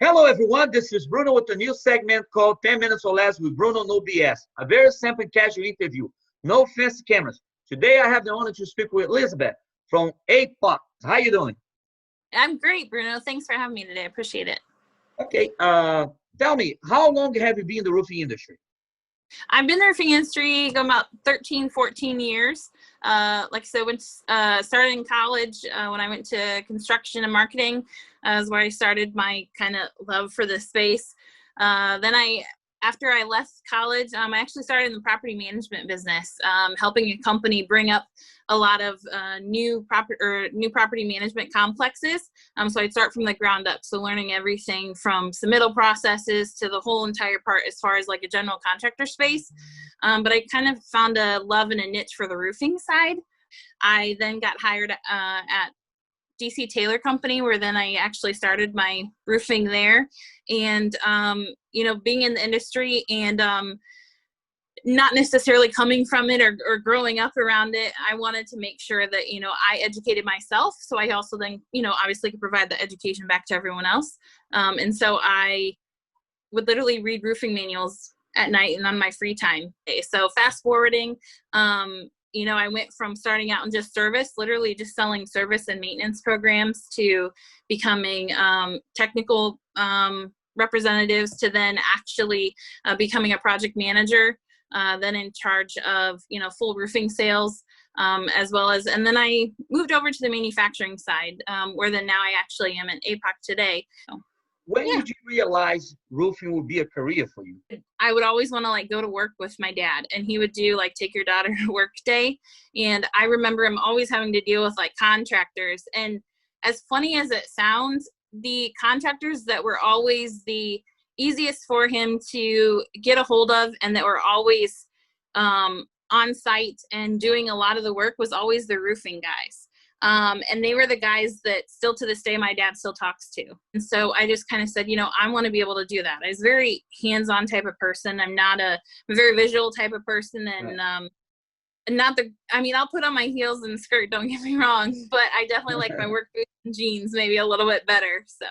Hello, everyone. This is Bruno with a new segment called 10 Minutes or Less with Bruno No BS. A very simple and casual interview. No fancy cameras. Today, I have the honor to speak with Elizabeth from APOC. How you doing? I'm great, Bruno. Thanks for having me today. I appreciate it. Okay. Tell me, how long have you been in the roofing industry? I've been in the roofing industry going about 13, 14 years. Like I said, started in college when I went to construction and marketing is where I started my kind of love for this space. After I left college, I actually started in the property management business, helping a company bring up a lot of new property management complexes. So I'd start from the ground up. So learning everything from submittal processes to the whole entire part as far as like a general contractor space. But I kind of found a love and a niche for the roofing side. I then got hired at DC Taylor Company, where then I actually started my roofing there. And, being in the industry and not necessarily coming from it or growing up around it, I wanted to make sure that, I educated myself. So I also then, obviously could provide the education back to everyone else. And so I would literally read roofing manuals at night and on my free time. So fast forwarding, I went from starting out in just service, literally just selling service and maintenance programs, to becoming technical representatives, to then actually becoming a project manager, then in charge of, full roofing sales, as well as, and then I moved over to the manufacturing side, where then now I actually am at APOC today. So, when did you realize roofing would be a career for you? I would always want to go to work with my dad, and he would do take your daughter to work day. And I remember him always having to deal with contractors. And as funny as it sounds, the contractors that were always the easiest for him to get a hold of and that were always on site and doing a lot of the work was always the roofing guys. And they were the guys that still to this day my dad still talks to. And so I just kind of said, I want to be able to do that. I was a very hands-on type of person. I'm a very visual type of person. And I'll put on my heels and skirt, don't get me wrong, but I definitely like my work boots and jeans maybe a little bit better. So.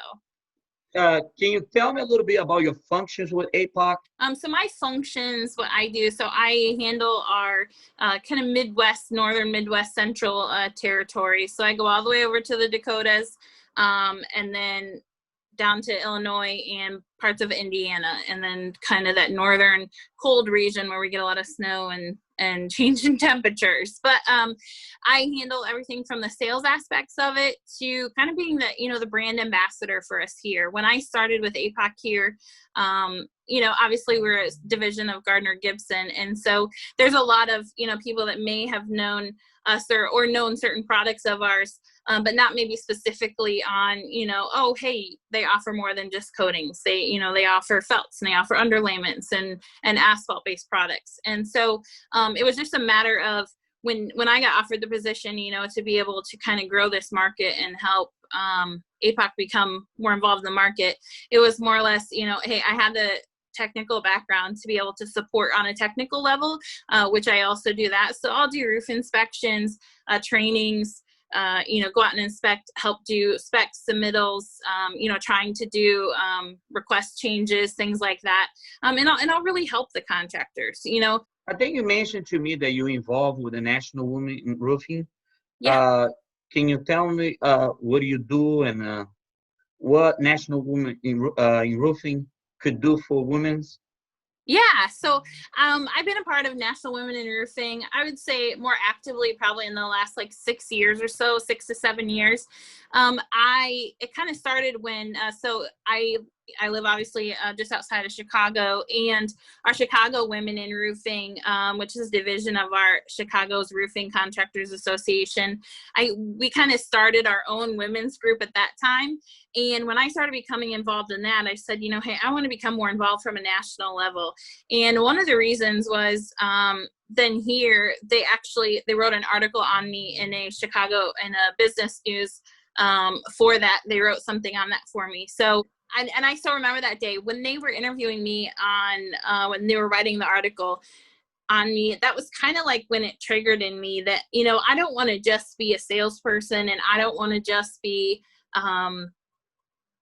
Can you tell me a little bit about your functions with APOC? So my functions, what I do, so I handle our kind of Midwest, Northern Midwest Central territory. So I go all the way over to the Dakotas, and then down to Illinois and parts of Indiana, and then kind of that northern cold region where we get a lot of snow and changing temperatures. But I handle everything from the sales aspects of it to kind of being the brand ambassador for us here. When I started with APOC here, obviously we're a division of Gardner Gibson. And so there's a lot of, people that may have known us or known certain products of ours, but not maybe specifically on, oh, hey, they offer more than just coatings. They offer felts and they offer underlayments and asphalt-based products. And so it was just a matter of when I got offered the position, to be able to kind of grow this market and help APOC become more involved in the market. It was more or less, hey, I had the technical background to be able to support on a technical level, which I also do that. So I'll do roof inspections, trainings, go out and inspect, help do spec submittals, trying to do request changes, things like that. And I'll really help the contractors, I think you mentioned to me that you're involved with the National Women in Roofing. Yeah. Can you tell me what do you do and what National Women in Roofing could do for women? Yeah, so I've been a part of National Women in Roofing, I would say more actively probably in the last 6 years or so, 6 to 7 years. It kind of started when, so I live obviously just outside of Chicago, and our Chicago Women in Roofing, which is a division of our Chicago's Roofing Contractors Association, we kind of started our own women's group at that time. And when I started becoming involved in that, I said, hey, I want to become more involved from a national level. And one of the reasons was then here, they wrote an article on me in a business news for that. They wrote something on that for me. So, and I still remember that day when they were interviewing me when they were writing the article. on me, that was kind of like when it triggered in me that, you know, I don't want to just be a salesperson, and I don't want to just be,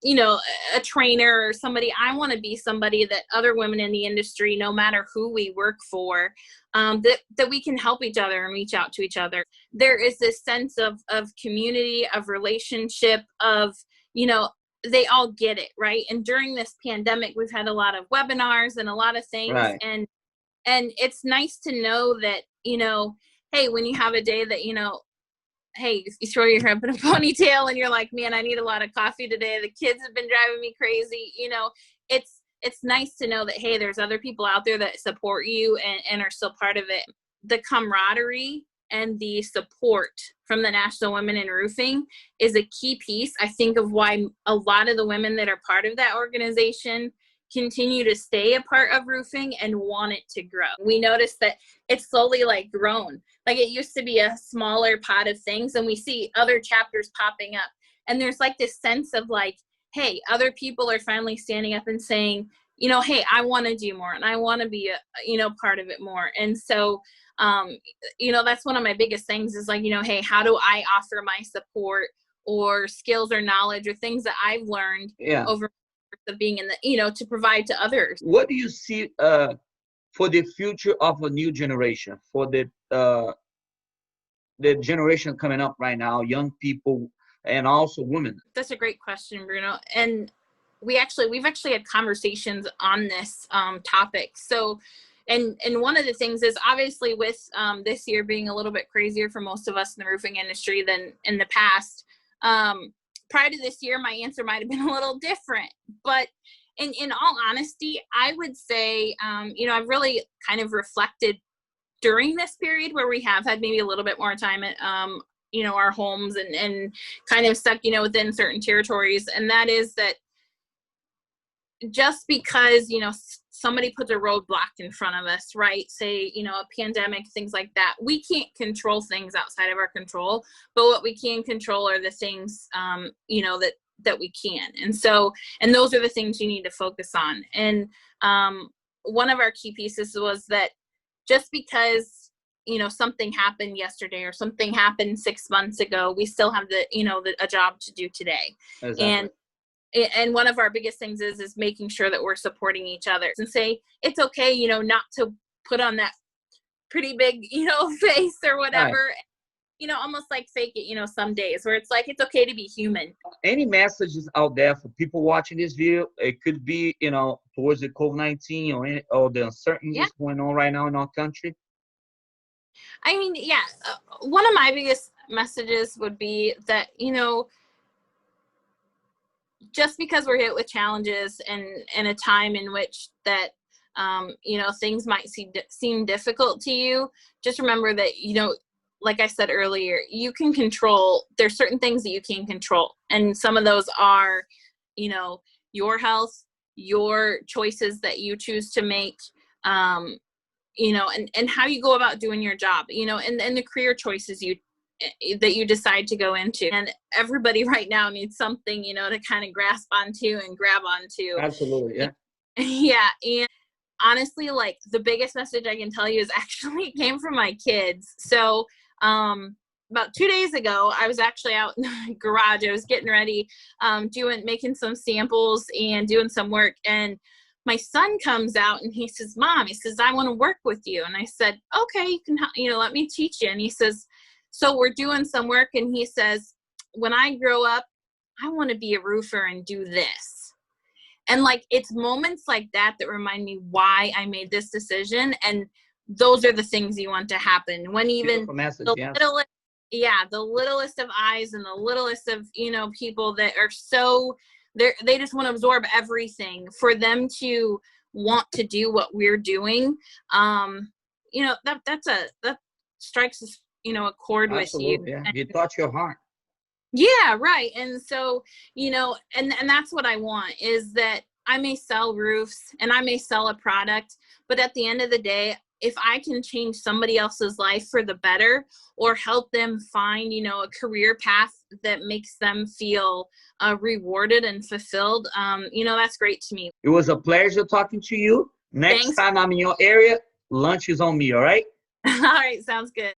you know, a trainer or somebody. I want to be somebody that other women in the industry, no matter who we work for, that we can help each other and reach out to each other. There is this sense of community, of relationship, of, you know, they all get it, right? And during this pandemic, we've had a lot of webinars and a lot of things. Right. And it's nice to know that, you know, hey, when you have a day that, you know, hey, you throw your hair up in a ponytail and you're like, man, I need a lot of coffee today. The kids have been driving me crazy. You know, it's nice to know that, hey, there's other people out there that support you and are still part of it. The camaraderie and the support from the National Women in Roofing is a key piece, I think, of why a lot of the women that are part of that organization continue to stay a part of roofing and want it to grow. We noticed that it's slowly like grown. Like it used to be a smaller pot of things, and we see other chapters popping up. And there's like this sense of like, hey, other people are finally standing up and saying, you know, hey, I want to do more and I want to be a, you know, part of it more. And so, you know, that's one of my biggest things is like, you know, hey, how do I offer my support or skills or knowledge or things that I've learned over of being in the, you know, to provide to others. What do you see for the future of a new generation, for the generation coming up right now, young people and also women? That's a great question, Bruno. And we've actually had conversations on this topic. So, and one of the things is obviously with this year being a little bit crazier for most of us in the roofing industry than in the past. Prior to this year, my answer might have been a little different, but in all honesty, I would say, you know, I've really kind of reflected during this period where we have had maybe a little bit more time at, you know, our homes and kind of stuck, you know, within certain territories. And that is that just because, you know, somebody puts a roadblock in front of us, right? Say, you know, a pandemic, things like that. We can't control things outside of our control, but what we can control are the things, you know, that we can. And so, and those are the things you need to focus on. And one of our key pieces was that just because, you know, something happened yesterday or something happened 6 months ago, we still have the, you know, a job to do today. Exactly. And one of our biggest things is making sure that we're supporting each other and say, it's okay, you know, not to put on that pretty big, you know, face or whatever, right. You know, almost like fake it, you know, some days where it's like, it's okay to be human. Any messages out there for people watching this video? It could be, you know, towards the COVID-19 or the uncertainties going on right now in our country. I mean, one of my biggest messages would be that, you know, just because we're hit with challenges and in a time in which that, you know, things might seem difficult to you, just remember that, you know, like I said earlier, you can control, there's certain things that you can control. And some of those are, you know, your health, your choices that you choose to make, you know, and how you go about doing your job, you know, and the career choices that you decide to go into. And everybody right now needs something, you know, to kind of grasp onto and grab onto. Absolutely. Yeah. Yeah. And honestly, like the biggest message I can tell you is actually came from my kids. So, about 2 days ago, I was actually out in the garage. I was getting ready, making some samples and doing some work. And my son comes out and he says, Mom, he says, I want to work with you. And I said, okay, you can, you know, let me teach you. And he says, so we're doing some work. And he says, when I grow up, I want to be a roofer and do this. And like, it's moments like that that remind me why I made this decision. And those are the things you want to happen when even the littlest of eyes and the littlest of, you know, people that are so they just want to absorb everything for them to want to do what we're doing. You know, that strikes, you know, a chord with you. Yeah. You touch your heart. Yeah, right. And so, you know, and that's what I want is that I may sell roofs and I may sell a product, but at the end of the day, if I can change somebody else's life for the better or help them find, you know, a career path that makes them feel rewarded and fulfilled, you know, that's great to me. It was a pleasure talking to you. Next time I'm in your area, lunch is on me, all right? All right, sounds good.